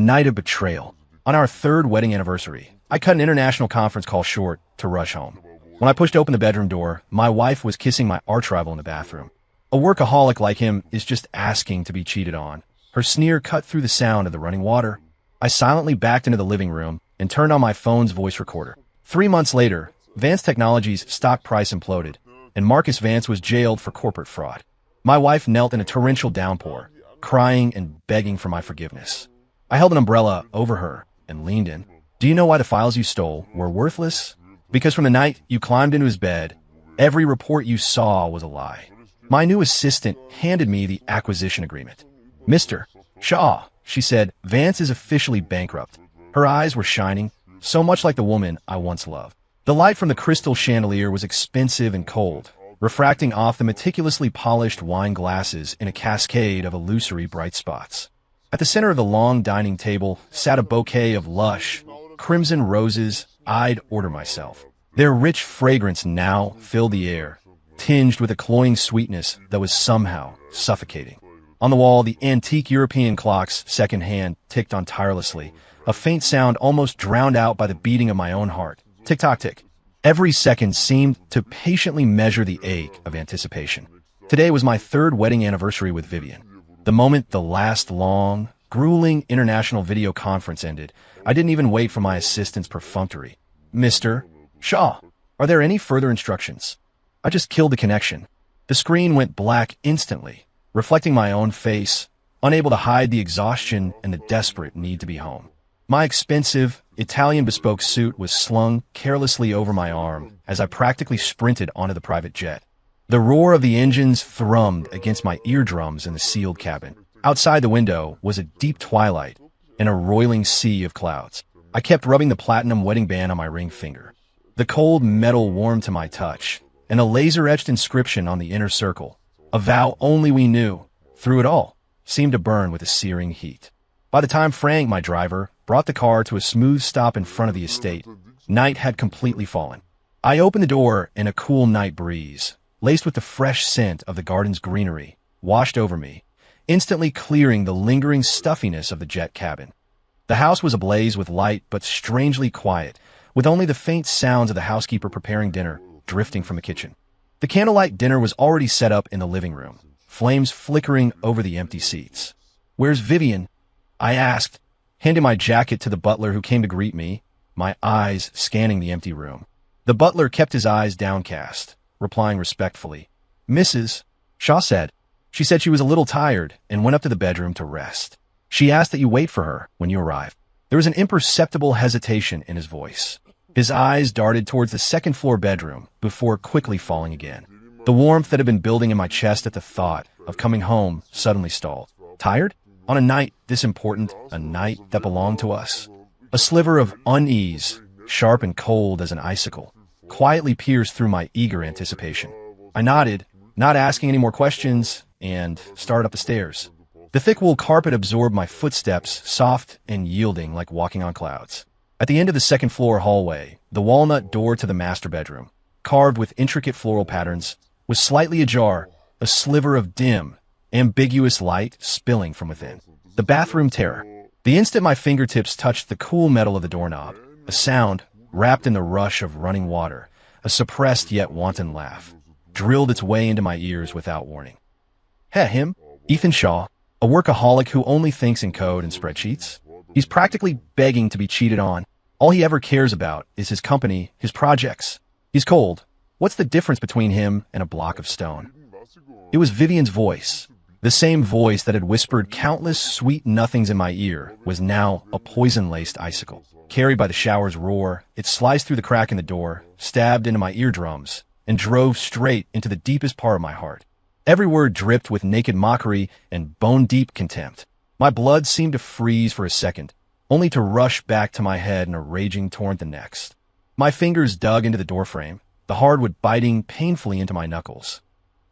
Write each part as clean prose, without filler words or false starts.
night of betrayal. On our third wedding anniversary, I cut an international conference call short to rush home. When I pushed open the bedroom door, my wife was kissing my arch rival in the bathroom. A workaholic like him is just asking to be cheated on. Her sneer cut through the sound of the running water. I silently backed into the living room and turned on my phone's voice recorder. 3 months later, Vance Technologies' stock price imploded, and Marcus Vance was jailed for corporate fraud. My wife knelt in a torrential downpour, crying and begging for my forgiveness. I held an umbrella over her and leaned in. Do you know why the files you stole were worthless? Because from the night you climbed into his bed, every report you saw was a lie. My new assistant handed me the acquisition agreement. Mr. Shaw, she said, Vance is officially bankrupt. Her eyes were shining, so much like the woman I once loved. The light from the crystal chandelier was expensive and cold, refracting off the meticulously polished wine glasses in a cascade of illusory bright spots. At the center of the long dining table sat a bouquet of lush, crimson roses I'd order myself. Their rich fragrance now filled the air, tinged with a cloying sweetness that was somehow suffocating. On the wall, the antique European clock's second hand ticked on tirelessly, a faint sound almost drowned out by the beating of my own heart. Tick-tock-tick. Every second seemed to patiently measure the ache of anticipation. Today was my third wedding anniversary with Vivian. The moment the last long, grueling international video conference ended, I didn't even wait for my assistant's perfunctory. Mr. Shaw, are there any further instructions? I just killed the connection. The screen went black instantly, reflecting my own face, unable to hide the exhaustion and the desperate need to be home. My expensive, Italian bespoke suit was slung carelessly over my arm as I practically sprinted onto the private jet. The roar of the engines thrummed against my eardrums in the sealed cabin. Outside the window was a deep twilight and a roiling sea of clouds. I kept rubbing the platinum wedding band on my ring finger. The cold metal warmed to my touch, and a laser-etched inscription on the inner circle, a vow only we knew, through it all, seemed to burn with a searing heat. By the time Frank, my driver, brought the car to a smooth stop in front of the estate, night had completely fallen. I opened the door and a cool night breeze, laced with the fresh scent of the garden's greenery, washed over me, instantly clearing the lingering stuffiness of the jet cabin. The house was ablaze with light but strangely quiet, with only the faint sounds of the housekeeper preparing dinner drifting from the kitchen. The candlelight dinner was already set up in the living room, flames flickering over the empty seats. Where's Vivian? I asked, handing my jacket to the butler who came to greet me, my eyes scanning the empty room. The butler kept his eyes downcast, replying respectfully. Mrs. Shaw said. She said she was a little tired and went up to the bedroom to rest. She asked that you wait for her when you arrive. There was an imperceptible hesitation in his voice. His eyes darted towards the second-floor bedroom before quickly falling again. The warmth that had been building in my chest at the thought of coming home suddenly stalled. Tired? On a night this important, a night that belonged to us? A sliver of unease, sharp and cold as an icicle, quietly pierced through my eager anticipation. I nodded, not asking any more questions, and started up the stairs. The thick wool carpet absorbed my footsteps, soft and yielding like walking on clouds. At the end of the second-floor hallway, the walnut door to the master bedroom, carved with intricate floral patterns, was slightly ajar, a sliver of dim, ambiguous light spilling from within. The bathroom terror. The instant my fingertips touched the cool metal of the doorknob, a sound, wrapped in the rush of running water, a suppressed yet wanton laugh, drilled its way into my ears without warning. Him? Ethan Shaw, a workaholic who only thinks in code and spreadsheets? He's practically begging to be cheated on. All he ever cares about is his company, his projects. He's cold. What's the difference between him and a block of stone? It was Vivian's voice. The same voice that had whispered countless sweet nothings in my ear was now a poison-laced icicle. Carried by the shower's roar, it sliced through the crack in the door, stabbed into my eardrums, and drove straight into the deepest part of my heart. Every word dripped with naked mockery and bone-deep contempt. My blood seemed to freeze for a second, only to rush back to my head in a raging torrent the next. My fingers dug into the doorframe, the hardwood biting painfully into my knuckles.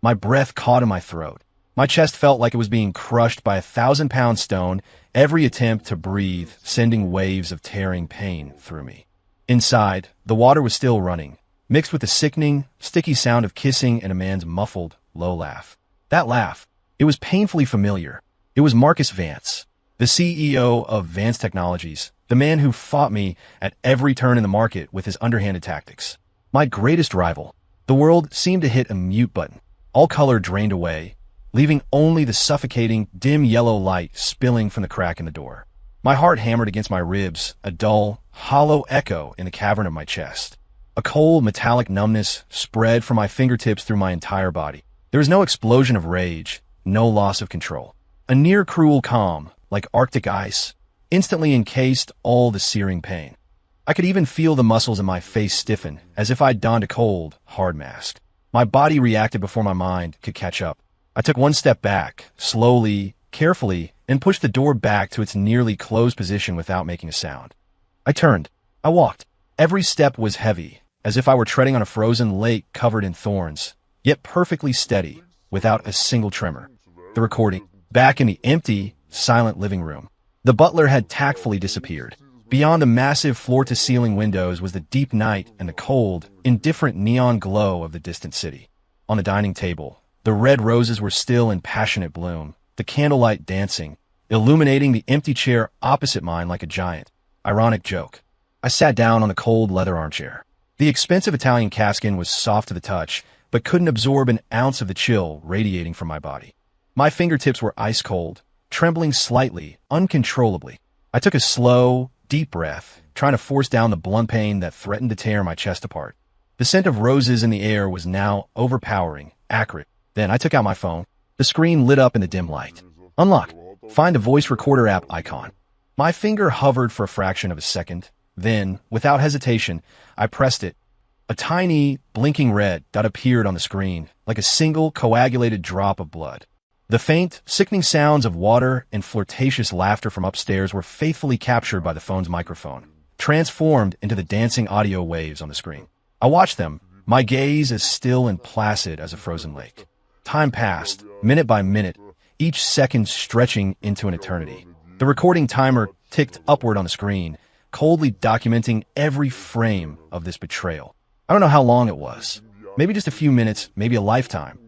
My breath caught in my throat. My chest felt like it was being crushed by a 1,000-pound stone, every attempt to breathe sending waves of tearing pain through me. Inside, the water was still running, mixed with the sickening, sticky sound of kissing and a man's muffled, low laugh. That laugh, it was painfully familiar. It was Marcus Vance. The the CEO of Vance Technologies, the man who fought me at every turn in the market with his underhanded tactics. My greatest rival. The world seemed to hit a mute button. All color drained away, leaving only the suffocating, dim yellow light spilling from the crack in the door. My heart hammered against my ribs, a dull, hollow echo in the cavern of my chest. A cold, metallic numbness spread from my fingertips through my entire body. There was no explosion of rage, no loss of control. A near-cruel calm, like Arctic ice, instantly encased all the searing pain. I could even feel the muscles in my face stiffen, as if I'd donned a cold, hard mask. My body reacted before my mind could catch up. I took one step back, slowly, carefully, and pushed the door back to its nearly closed position without making a sound. I turned. I walked. Every step was heavy, as if I were treading on a frozen lake covered in thorns, yet perfectly steady, without a single tremor. The recording. Back in the empty, silent living room. The butler had tactfully disappeared. Beyond the massive floor-to-ceiling windows was the deep night and the cold, indifferent neon glow of the distant city. On the dining table, the red roses were still in passionate bloom, the candlelight dancing, illuminating the empty chair opposite mine like a giant. Ironic joke. I sat down on the cold leather armchair. The expensive Italian calfskin was soft to the touch, but couldn't absorb an ounce of the chill radiating from my body. My fingertips were ice cold, trembling slightly, uncontrollably. I took a slow, deep breath, trying to force down the blunt pain that threatened to tear my chest apart. The scent of roses in the air was now overpowering, acrid. Then I took out my phone. The screen lit up in the dim light. Unlock. Find the voice recorder app icon. My finger hovered for a fraction of a second. Then, without hesitation, I pressed it. A tiny, blinking red dot appeared on the screen, like a single coagulated drop of blood. The faint, sickening sounds of water and flirtatious laughter from upstairs were faithfully captured by the phone's microphone, transformed into the dancing audio waves on the screen. I watched them, my gaze as still and placid as a frozen lake. Time passed, minute by minute, each second stretching into an eternity. The recording timer ticked upward on the screen, coldly documenting every frame of this betrayal. I don't know how long it was. Maybe just a few minutes, maybe a lifetime.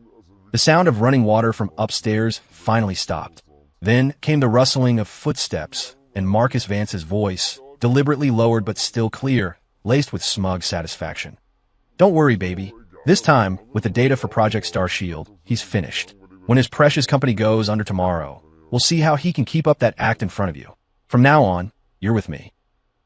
The sound of running water from upstairs finally stopped. Then came the rustling of footsteps and Marcus Vance's voice, deliberately lowered but still clear, laced with smug satisfaction. Don't worry, baby. This time, with the data for Project Starshield, he's finished. When his precious company goes under tomorrow, we'll see how he can keep up that act in front of you. From now on, you're with me.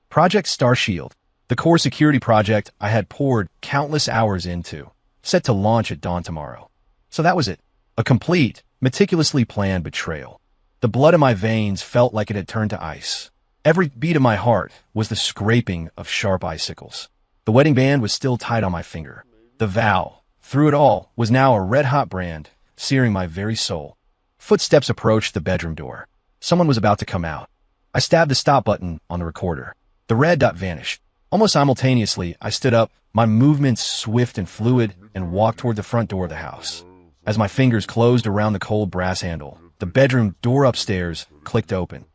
Project Starshield, the core security project I had poured countless hours into, set to launch at dawn tomorrow. So that was it. A complete, meticulously planned betrayal. The blood in my veins felt like it had turned to ice. Every beat of my heart was the scraping of sharp icicles. The wedding band was still tied on my finger. The vow, through it all, was now a red-hot brand, searing my very soul. Footsteps approached the bedroom door. Someone was about to come out. I stabbed the stop button on the recorder. The red dot vanished. Almost simultaneously, I stood up, my movements swift and fluid, and walked toward the front door of the house. As my fingers closed around the cold brass handle, the bedroom door upstairs clicked open.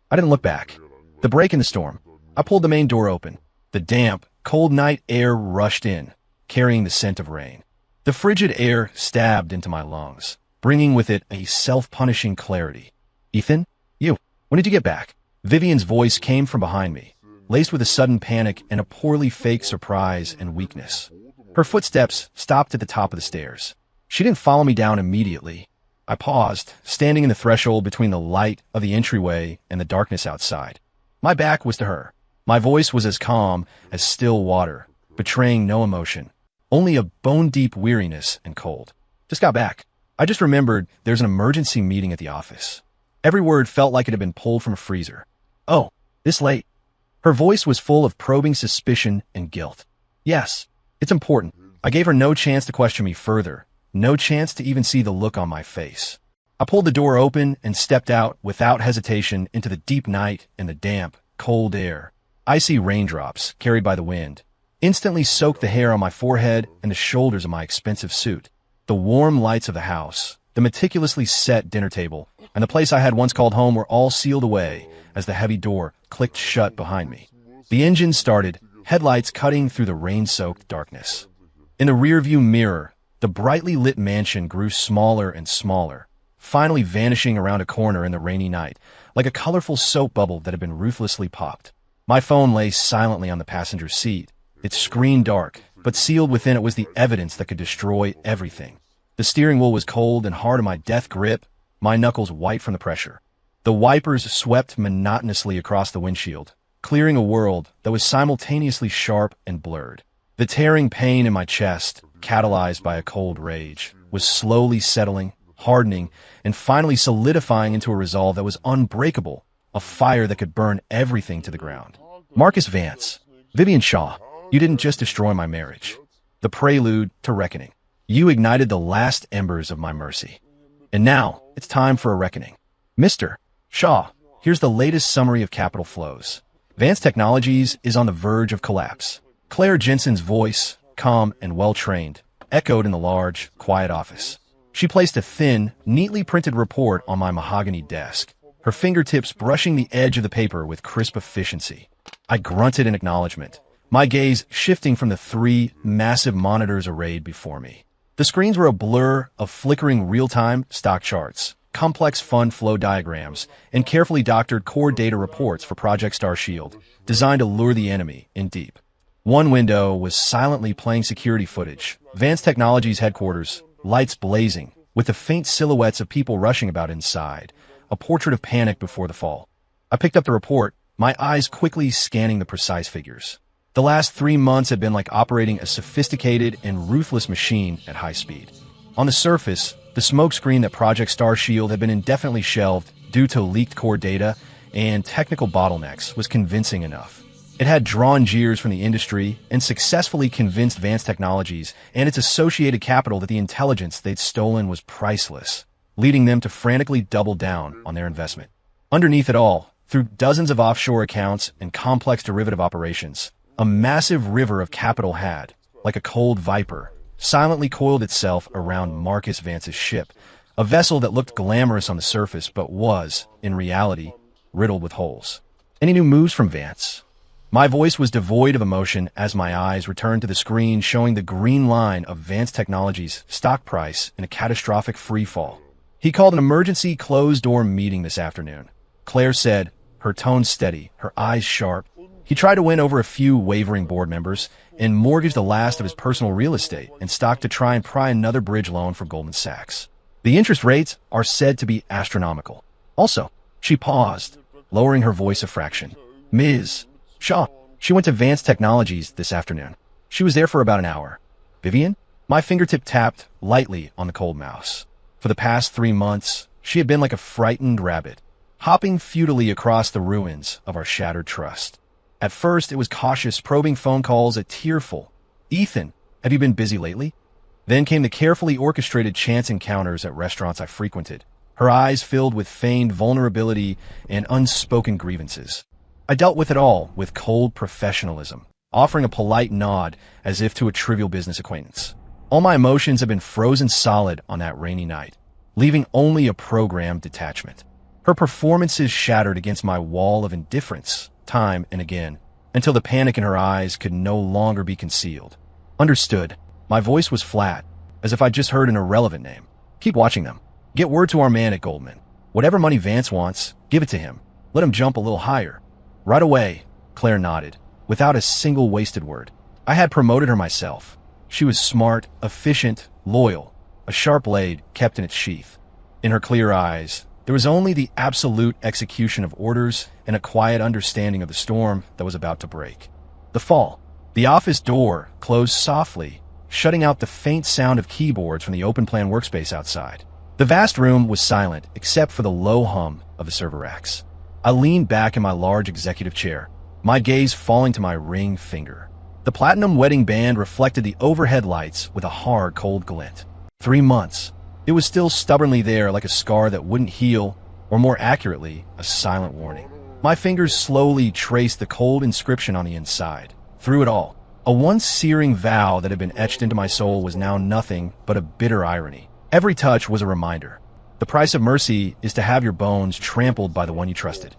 I didn't look back. The break in the storm. I pulled the main door open. The damp, cold night air rushed in, carrying the scent of rain. The frigid air stabbed into my lungs, bringing with it a self-punishing clarity. Ethan? You. When did you get back? Vivian's voice came from behind me, laced with a sudden panic and a poorly faked surprise and weakness. Her footsteps stopped at the top of the stairs. She didn't follow me down immediately. I paused, standing in the threshold between the light of the entryway and the darkness outside. My back was to her. My voice was as calm as still water, betraying no emotion, only a bone-deep weariness and cold. Just got back. I just remembered there's an emergency meeting at the office. Every word felt like it had been pulled from a freezer. Oh, this late? Her voice was full of probing suspicion and guilt. Yes, it's important. I gave her no chance to question me further, no chance to even see the look on my face. I pulled the door open and stepped out without hesitation into the deep night and the damp, cold air. Icy raindrops, carried by the wind, instantly soaked the hair on my forehead and the shoulders of my expensive suit. The warm lights of the house, the meticulously set dinner table, and the place I had once called home were all sealed away as the heavy door clicked shut behind me. The engine started, headlights cutting through the rain-soaked darkness. In the rearview mirror, the brightly lit mansion grew smaller and smaller, finally vanishing around a corner in the rainy night, like a colorful soap bubble that had been ruthlessly popped. My phone lay silently on the passenger seat, its screen dark, but sealed within it was the evidence that could destroy everything. The steering wheel was cold and hard in my death grip, my knuckles white from the pressure. The wipers swept monotonously across the windshield, clearing a world that was simultaneously sharp and blurred. The tearing pain in my chest, catalyzed by a cold rage, was slowly settling, hardening, and finally solidifying into a resolve that was unbreakable, a fire that could burn everything to the ground. Marcus Vance, Vivian Shaw, you didn't just destroy my marriage. The prelude to reckoning. You ignited the last embers of my mercy. And now, it's time for a reckoning. Mr. Shaw, here's the latest summary of capital flows. Vance Technologies is on the verge of collapse. Claire Jensen's voice, calm and well-trained, echoed in the large, quiet office. She placed a thin, neatly printed report on my mahogany desk, her fingertips brushing the edge of the paper with crisp efficiency. I grunted in acknowledgement, my gaze shifting from the 3 massive monitors arrayed before me. The screens were a blur of flickering real-time stock charts, complex fund flow diagrams, and carefully doctored core data reports for Project Starshield, designed to lure the enemy in deep. One window was silently playing security footage, Vance Technologies headquarters, lights blazing, with the faint silhouettes of people rushing about inside, a portrait of panic before the fall. I picked up the report, my eyes quickly scanning the precise figures. The last 3 months had been like operating a sophisticated and ruthless machine at high speed. On the surface, the smokescreen that Project Starshield had been indefinitely shelved due to leaked core data and technical bottlenecks was convincing enough. It had drawn jeers from the industry and successfully convinced Vance Technologies and its associated capital that the intelligence they'd stolen was priceless, leading them to frantically double down on their investment. Underneath it all, through dozens of offshore accounts and complex derivative operations, a massive river of capital had, like a cold viper, silently coiled itself around Marcus Vance's ship, a vessel that looked glamorous on the surface but was, in reality, riddled with holes. Any new moves from Vance? My voice was devoid of emotion as my eyes returned to the screen showing the green line of Vance Technologies' stock price in a catastrophic freefall. He called an emergency closed-door meeting this afternoon. Claire said, her tone steady, her eyes sharp. He tried to win over a few wavering board members and mortgaged the last of his personal real estate and stock to try and pry another bridge loan for Goldman Sachs. The interest rates are said to be astronomical. Also, she paused, lowering her voice a fraction. Ms. Shaw, she went to Vance Technologies this afternoon. She was there for about an hour. Vivian? My fingertip tapped lightly on the cold mouse. For the past 3 months, she had been like a frightened rabbit, hopping futilely across the ruins of our shattered trust. At first, it was cautious, probing phone calls, a tearful, "Ethan, have you been busy lately?" Then came the carefully orchestrated chance encounters at restaurants I frequented, her eyes filled with feigned vulnerability and unspoken grievances. I dealt with it all with cold professionalism, offering a polite nod as if to a trivial business acquaintance. All my emotions had been frozen solid on that rainy night, leaving only a programmed detachment. Her performances shattered against my wall of indifference, time and again, until the panic in her eyes could no longer be concealed. Understood. My voice was flat, as if I'd just heard an irrelevant name. Keep watching them. Get word to our man at Goldman. Whatever money Vance wants, give it to him. Let him jump a little higher. Right away, Claire nodded, without a single wasted word. I had promoted her myself. She was smart, efficient, loyal, a sharp blade kept in its sheath. In her clear eyes, there was only the absolute execution of orders and a quiet understanding of the storm that was about to break. The fall. The office door closed softly, shutting out the faint sound of keyboards from the open-plan workspace outside. The vast room was silent except for the low hum of the server racks. I leaned back in my large executive chair, my gaze falling to my ring finger. The platinum wedding band reflected the overhead lights with a hard, cold glint. 3 months. It was still stubbornly there like a scar that wouldn't heal, or more accurately, a silent warning. My fingers slowly traced the cold inscription on the inside. Through it all, a once searing vow that had been etched into my soul was now nothing but a bitter irony. Every touch was a reminder. The price of mercy is to have your bones trampled by the one you trusted.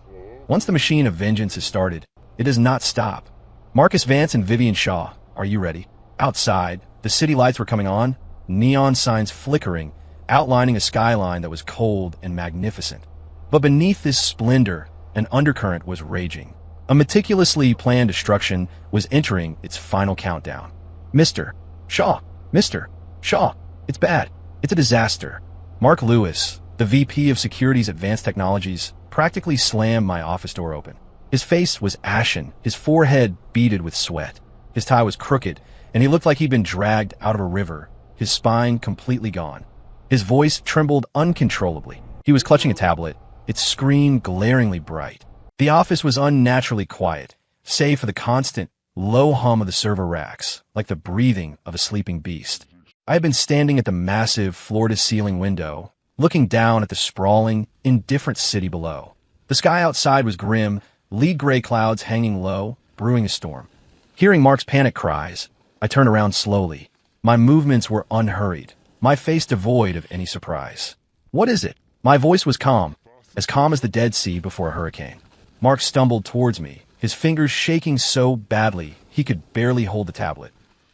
Once the machine of vengeance is started, it does not stop. Marcus Vance and Vivian Shaw, are you ready? Outside, the city lights were coming on, neon signs flickering, outlining a skyline that was cold and magnificent. But beneath this splendor, an undercurrent was raging. A meticulously planned destruction was entering its final countdown. Mr. Shaw, Mr. Shaw, it's bad. It's a disaster. Mark Lewis, the VP of Securities Advanced Technologies, practically slammed my office door open. His face was ashen, his forehead beaded with sweat. His tie was crooked, and he looked like he'd been dragged out of a river, his spine completely gone. His voice trembled uncontrollably. He was clutching a tablet, its screen glaringly bright. The office was unnaturally quiet, save for the constant, low hum of the server racks, like the breathing of a sleeping beast. I had been standing at the massive, floor-to-ceiling window, looking down at the sprawling, indifferent city below. The sky outside was grim, lead gray clouds hanging low, brewing a storm. Hearing Mark's panic cries, I turned around slowly. My movements were unhurried, my face devoid of any surprise. What is it? My voice was calm as the Dead Sea before a hurricane. Mark stumbled towards me, his fingers shaking so badly he could barely hold the tablet.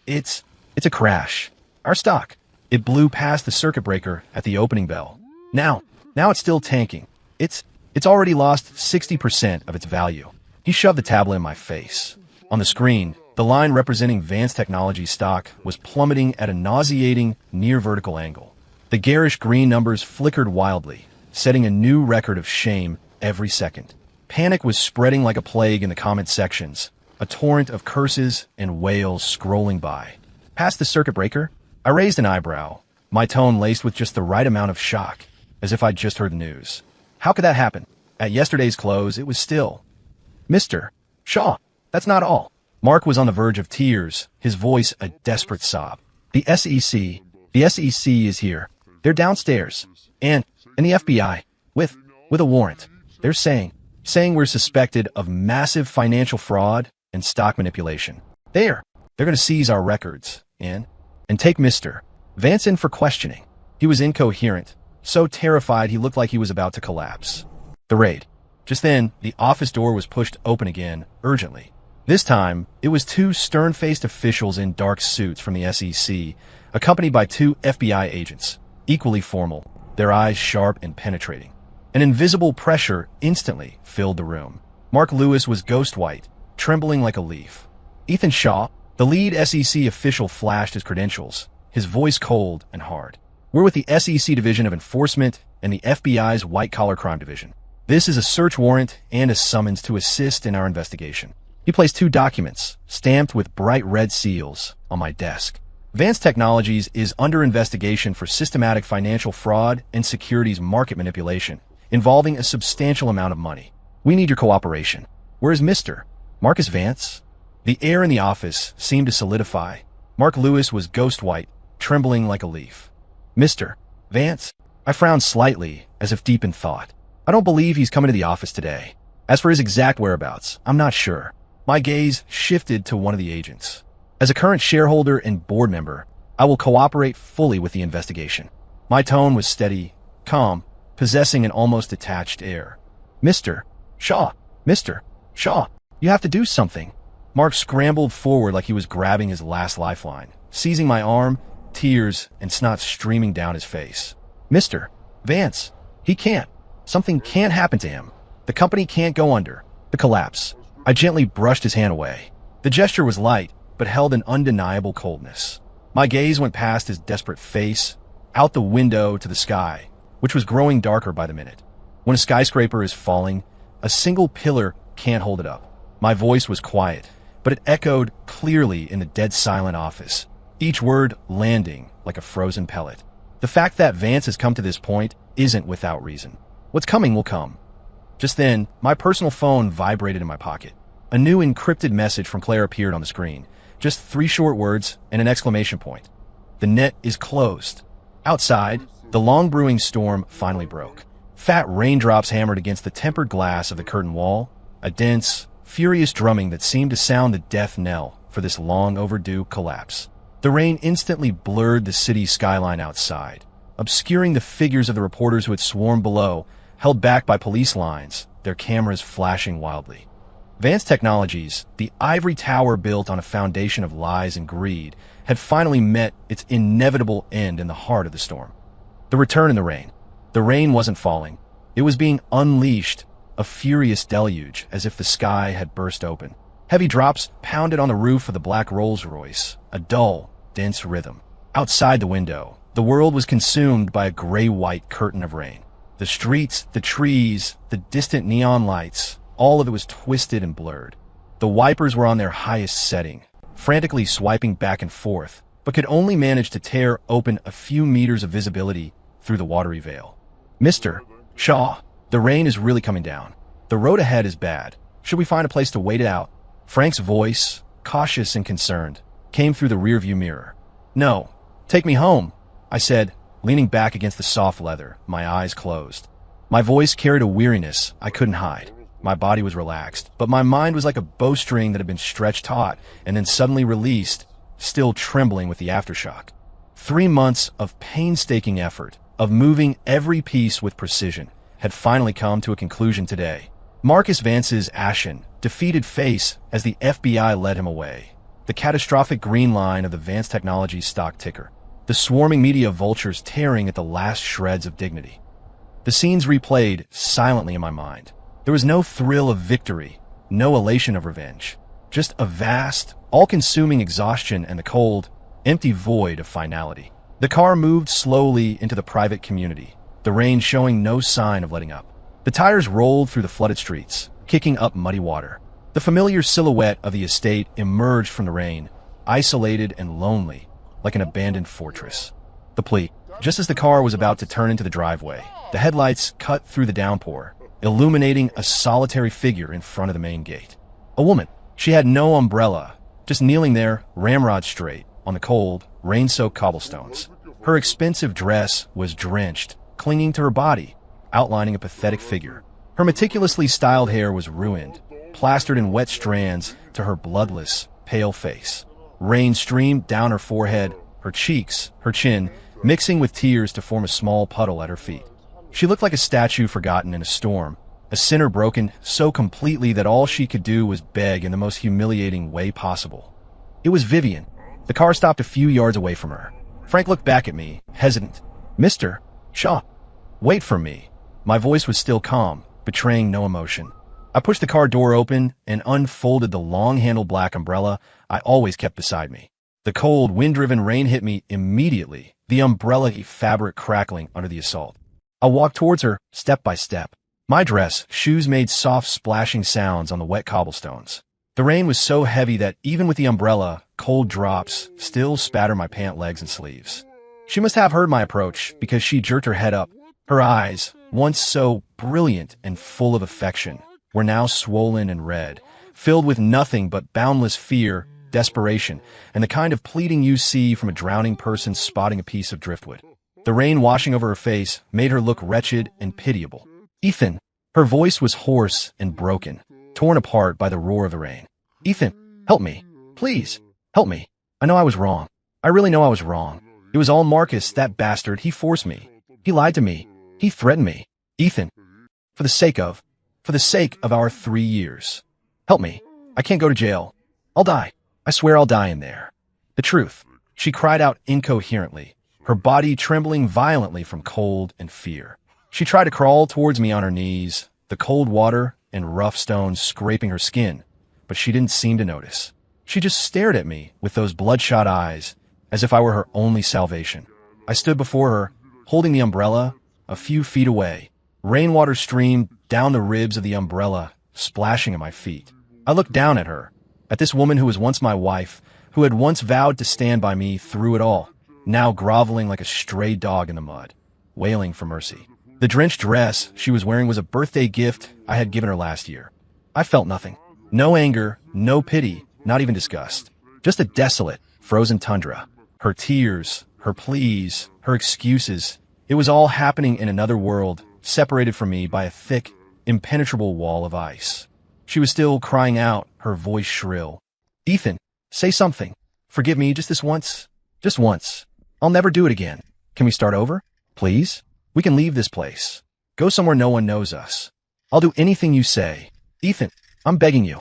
It's a crash. Our stock. It blew past the circuit breaker at the opening bell. Now it's still tanking. It's already lost 60% of its value. He shoved the tablet in my face. On the screen, the line representing Vance Technologies stock was plummeting at a nauseating, near-vertical angle. The garish green numbers flickered wildly, setting a new record of shame every second. Panic was spreading like a plague in the comment sections, a torrent of curses and wails scrolling by. Past the circuit breaker, I raised an eyebrow, my tone laced with just the right amount of shock, as if I'd just heard the news. How could that happen? At yesterday's close, it was still. Mr. Shaw, that's not all. Mark was on the verge of tears, his voice a desperate sob. The SEC is here. They're downstairs. And the FBI, with a warrant. They're saying we're suspected of massive financial fraud and stock manipulation. They're going to seize our records and take Mr. Vance in for questioning. He was incoherent, so terrified he looked like he was about to collapse. The raid. Just then, the office door was pushed open again, urgently. This time, it was two stern-faced officials in dark suits from the SEC, accompanied by two FBI agents, equally formal, their eyes sharp and penetrating. An invisible pressure instantly filled the room. Mark Lewis was ghost white, trembling like a leaf. Ethan Shaw, the lead SEC official, flashed his credentials, his voice cold and hard. We're with the SEC Division of Enforcement and the FBI's White-Collar Crime Division. This is a search warrant and a summons to assist in our investigation. He placed two documents, stamped with bright red seals, on my desk. Vance Technologies is under investigation for systematic financial fraud and securities market manipulation, involving a substantial amount of money. We need your cooperation. Where is Mr. Marcus Vance? The air in the office seemed to solidify. Mark Lewis was ghost white, trembling like a leaf. Mr. Vance? I frowned slightly, as if deep in thought. I don't believe he's coming to the office today. As for his exact whereabouts, I'm not sure. My gaze shifted to one of the agents. As a current shareholder and board member, I will cooperate fully with the investigation. My tone was steady, calm, possessing an almost detached air. Mr. Shaw, you have to do something. Mark scrambled forward like he was grabbing his last lifeline, seizing my arm, tears and snot streaming down his face. Mr. Vance, he can't. Something can't happen to him. The company can't go under. The collapse. I gently brushed his hand away. The gesture was light, but held an undeniable coldness. My gaze went past his desperate face, out the window to the sky, which was growing darker by the minute. When a skyscraper is falling, a single pillar can't hold it up. My voice was quiet, but it echoed clearly in the dead silent office, each word landing like a frozen pellet. The fact that Vance has come to this point isn't without reason. What's coming will come. Just then, my personal phone vibrated in my pocket. A new encrypted message from Claire appeared on the screen. Just 3 short words and an exclamation point. The net is closed. Outside, the long brewing storm finally broke. Fat raindrops hammered against the tempered glass of the curtain wall, a dense, furious drumming that seemed to sound the death knell for this long overdue collapse. The rain instantly blurred the city's skyline outside, obscuring the figures of the reporters who had swarmed below, held back by police lines, their cameras flashing wildly. Vance Technologies, the ivory tower built on a foundation of lies and greed, had finally met its inevitable end in the heart of the storm. The return in the rain. The rain wasn't falling. It was being unleashed, a furious deluge, as if the sky had burst open. Heavy drops pounded on the roof of the black Rolls-Royce, a dull, dense rhythm. Outside the window, the world was consumed by a gray-white curtain of rain. The streets, the trees, the distant neon lights, all of it was twisted and blurred. The wipers were on their highest setting, frantically swiping back and forth, but could only manage to tear open a few meters of visibility through the watery veil. Mr. Shaw, the rain is really coming down. The road ahead is bad. Should we find a place to wait it out? Frank's voice, cautious and concerned, came through the rearview mirror. No, take me home, I said, leaning back against the soft leather, my eyes closed. My voice carried a weariness I couldn't hide. My body was relaxed, but my mind was like a bowstring that had been stretched taut and then suddenly released, still trembling with the aftershock. 3 months of painstaking effort, of moving every piece with precision, had finally come to a conclusion today. Marcus Vance's ashen, defeated face as the FBI led him away. The catastrophic green line of the Vance Technologies stock ticker. The swarming media vultures tearing at the last shreds of dignity. The scenes replayed silently in my mind. There was no thrill of victory, no elation of revenge. Just a vast, all-consuming exhaustion and the cold, empty void of finality. The car moved slowly into the private community, the rain showing no sign of letting up. The tires rolled through the flooded streets, kicking up muddy water. The familiar silhouette of the estate emerged from the rain, isolated and lonely, like an abandoned fortress. The plea. Just as the car was about to turn into the driveway, the headlights cut through the downpour, illuminating a solitary figure in front of the main gate. A woman. She had no umbrella, just kneeling there, ramrod straight, on the cold, rain-soaked cobblestones. Her expensive dress was drenched, clinging to her body, outlining a pathetic figure. Her meticulously styled hair was ruined, plastered in wet strands to her bloodless, pale face. Rain streamed down her forehead, her cheeks, her chin, mixing with tears to form a small puddle at her feet. She looked like a statue forgotten in a storm, a sinner broken so completely that all she could do was beg in the most humiliating way possible. It was Vivian. The car stopped a few yards away from her. Frank looked back at me, hesitant. Mr. Shaw, wait for me. My voice was still calm, betraying no emotion. I pushed the car door open and unfolded the long-handled black umbrella I always kept beside me. The cold, wind-driven rain hit me immediately, the umbrella-y fabric crackling under the assault. I walked towards her, step by step. My dress, shoes made soft splashing sounds on the wet cobblestones. The rain was so heavy that even with the umbrella, cold drops still spattered my pant legs and sleeves. She must have heard my approach because she jerked her head up. Her eyes, once so brilliant and full of affection, were now swollen and red, filled with nothing but boundless fear, desperation, and the kind of pleading you see from a drowning person spotting a piece of driftwood. The rain washing over her face made her look wretched and pitiable. Ethan. Her voice was hoarse and broken, torn apart by the roar of the rain. Ethan, help me. Please, help me. I know I was wrong. I really know I was wrong. It was all Marcus, that bastard. He forced me. He lied to me. He threatened me. Ethan, for the sake of our 3 years. Help me. I can't go to jail. I'll die. I swear I'll die in there. The truth. She cried out incoherently, her body trembling violently from cold and fear. She tried to crawl towards me on her knees, the cold water and rough stones scraping her skin, but she didn't seem to notice. She just stared at me with those bloodshot eyes, as if I were her only salvation. I stood before her, holding the umbrella, a few feet away. Rainwater streamed down the ribs of the umbrella, splashing at my feet. I looked down at her, at this woman who was once my wife, who had once vowed to stand by me through it all, now groveling like a stray dog in the mud, wailing for mercy. The drenched dress she was wearing was a birthday gift I had given her last year. I felt nothing. No anger, no pity, not even disgust. Just a desolate, frozen tundra. Her tears, her pleas, her excuses. It was all happening in another world, separated from me by a thick, impenetrable wall of ice. She was still crying out, her voice shrill. Ethan, say something. Forgive me just this once. Just once. I'll never do it again. Can we start over? Please? We can leave this place. Go somewhere no one knows us. I'll do anything you say. Ethan, I'm begging you.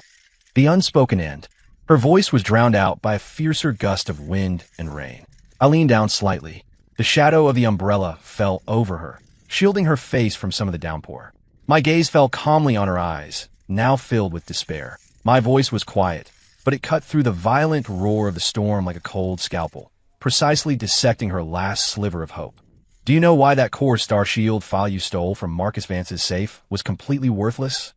The unspoken end. Her voice was drowned out by a fiercer gust of wind and rain. I leaned down slightly. The shadow of the umbrella fell over her, shielding her face from some of the downpour. My gaze fell calmly on her eyes, now filled with despair. My voice was quiet, but it cut through the violent roar of the storm like a cold scalpel, precisely dissecting her last sliver of hope. Do you know why that core star shield file you stole from Marcus Vance's safe was completely worthless?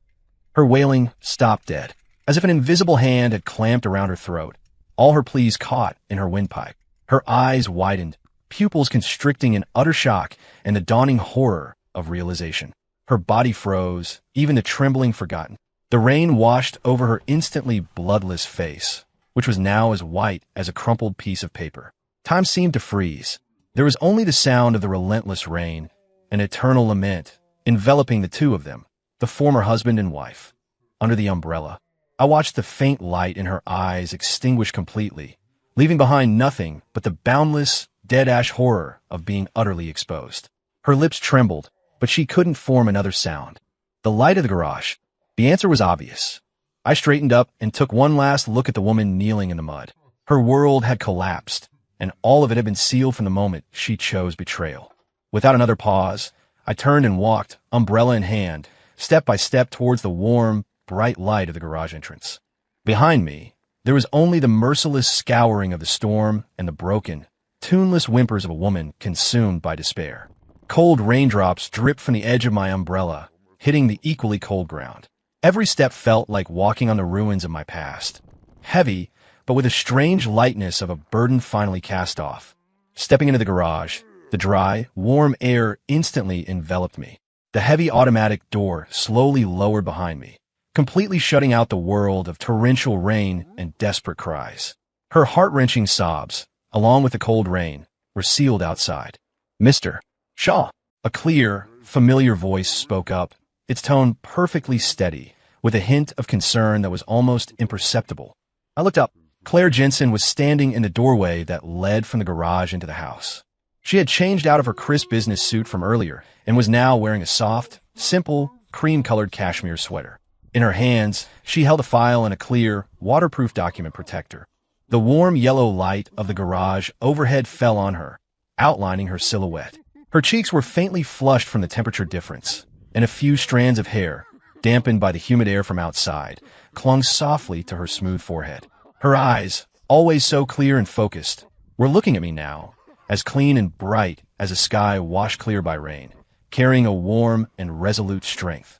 Her wailing stopped dead, as if an invisible hand had clamped around her throat, all her pleas caught in her windpipe. Her eyes widened, pupils constricting in utter shock and the dawning horror of realization. Her body froze, even the trembling forgotten. The rain washed over her instantly bloodless face, which was now as white as a crumpled piece of paper. Time seemed to freeze. There was only the sound of the relentless rain, an eternal lament, enveloping the two of them, the former husband and wife. Under the umbrella, I watched the faint light in her eyes extinguish completely, leaving behind nothing but the boundless, dead-ash horror of being utterly exposed. Her lips trembled, but she couldn't form another sound. The light of the garage. The answer was obvious. I straightened up and took one last look at the woman kneeling in the mud. Her world had collapsed, and all of it had been sealed from the moment she chose betrayal. Without another pause, I turned and walked, umbrella in hand, step by step towards the warm, bright light of the garage entrance. Behind me, there was only the merciless scouring of the storm and the broken, tuneless whimpers of a woman consumed by despair. Cold raindrops dripped from the edge of my umbrella, hitting the equally cold ground. Every step felt like walking on the ruins of my past. Heavy, but with a strange lightness of a burden finally cast off. Stepping into the garage, the dry, warm air instantly enveloped me. The heavy automatic door slowly lowered behind me, completely shutting out the world of torrential rain and desperate cries. Her heart-wrenching sobs, along with the cold rain, were sealed outside. "Mr. Shaw," a clear, familiar voice spoke up, its tone perfectly steady, with a hint of concern that was almost imperceptible. I looked up. Claire Jensen was standing in the doorway that led from the garage into the house. She had changed out of her crisp business suit from earlier and was now wearing a soft, simple, cream-colored cashmere sweater. In her hands, she held a file and a clear, waterproof document protector. The warm yellow light of the garage overhead fell on her, outlining her silhouette. Her cheeks were faintly flushed from the temperature difference, and a few strands of hair, dampened by the humid air from outside, clung softly to her smooth forehead. Her eyes, always so clear and focused, were looking at me now, as clean and bright as a sky washed clear by rain, carrying a warm and resolute strength.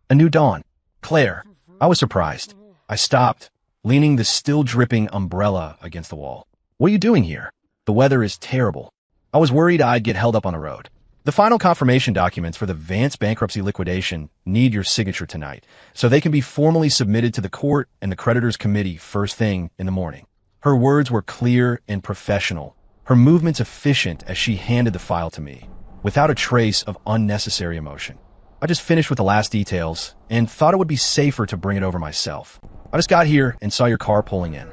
A new dawn. "Claire," I was surprised. I stopped, leaning the still-dripping umbrella against the wall. "What are you doing here? The weather is terrible." I was worried I'd get held up on the road. "The final confirmation documents for the Vance bankruptcy liquidation need your signature tonight, so they can be formally submitted to the court and the creditors committee first thing in the morning." Her words were clear and professional, her movements efficient as she handed the file to me, without a trace of unnecessary emotion. I just finished with the last details and thought it would be safer to bring it over myself. "I just got here and saw your car pulling in."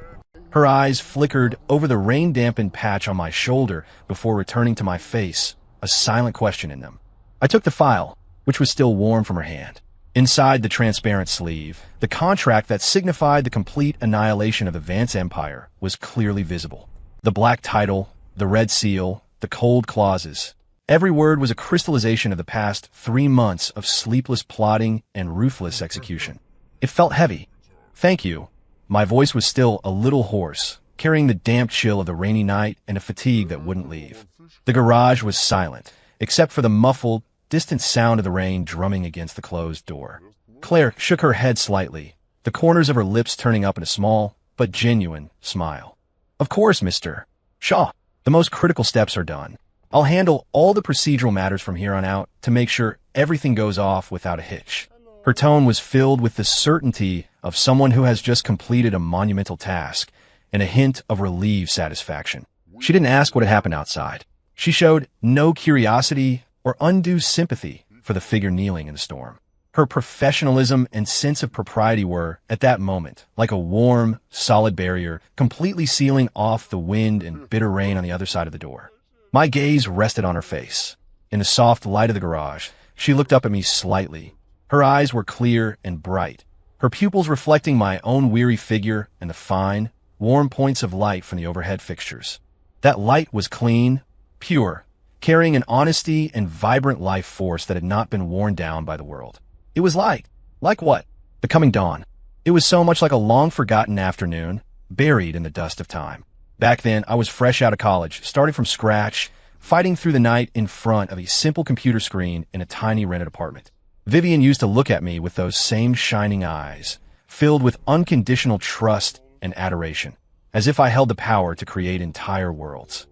Her eyes flickered over the rain-dampened patch on my shoulder before returning to my face, a silent question in them. I took the file, which was still warm from her hand. Inside the transparent sleeve, the contract that signified the complete annihilation of the Vance Empire was clearly visible. The black title, the red seal, the cold clauses. Every word was a crystallization of the past 3 months of sleepless plotting and ruthless execution. It felt heavy. "Thank you." My voice was still a little hoarse, carrying the damp chill of the rainy night and a fatigue that wouldn't leave. The garage was silent, except for the muffled, distant sound of the rain drumming against the closed door. Claire shook her head slightly, the corners of her lips turning up in a small, but genuine, smile. "Of course, Mr. Shaw. The most critical steps are done. I'll handle all the procedural matters from here on out to make sure everything goes off without a hitch." Her tone was filled with the certainty of someone who has just completed a monumental task and a hint of relieved satisfaction. She didn't ask what had happened outside. She showed no curiosity or undue sympathy for the figure kneeling in the storm. Her professionalism and sense of propriety were, at that moment, like a warm, solid barrier, completely sealing off the wind and bitter rain on the other side of the door. My gaze rested on her face. In the soft light of the garage, she looked up at me slightly. Her eyes were clear and bright, her pupils reflecting my own weary figure and the fine, warm points of light from the overhead fixtures. That light was clean, pure, carrying an honesty and vibrant life force that had not been worn down by the world. It was like what? The coming dawn. It was so much like a long-forgotten afternoon, buried in the dust of time. Back then, I was fresh out of college, starting from scratch, fighting through the night in front of a simple computer screen in a tiny rented apartment. Vivian used to look at me with those same shining eyes, filled with unconditional trust and adoration, as if I held the power to create entire worlds.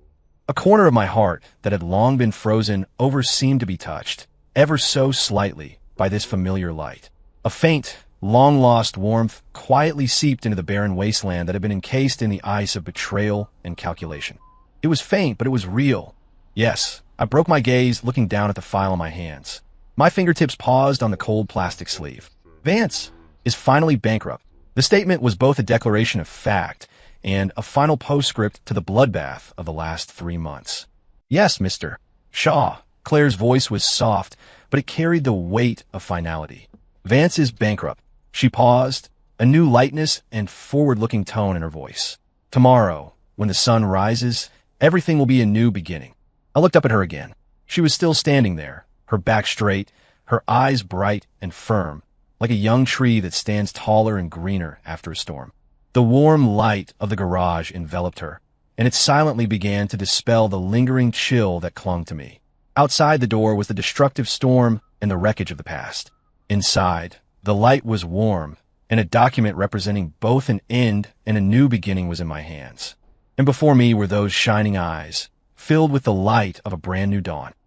A corner of my heart that had long been frozen over seemed to be touched, ever so slightly, by this familiar light. A faint, long-lost warmth quietly seeped into the barren wasteland that had been encased in the ice of betrayal and calculation. It was faint, but it was real. Yes, I broke my gaze, looking down at the file in my hands. My fingertips paused on the cold plastic sleeve. Vance is finally bankrupt. The statement was both a declaration of fact and a final postscript to the bloodbath of the last 3 months. Yes, Mr. Shaw. Claire's voice was soft, but it carried the weight of finality. Vance is bankrupt. She paused, a new lightness and forward-looking tone in her voice. Tomorrow, when the sun rises, everything will be a new beginning. I looked up at her again. She was still standing there, her back straight, her eyes bright and firm, like a young tree that stands taller and greener after a storm. The warm light of the garage enveloped her, and it silently began to dispel the lingering chill that clung to me. Outside the door was the destructive storm and the wreckage of the past. Inside, the light was warm, and a document representing both an end and a new beginning was in my hands. And before me were those shining eyes, filled with the light of a brand new dawn.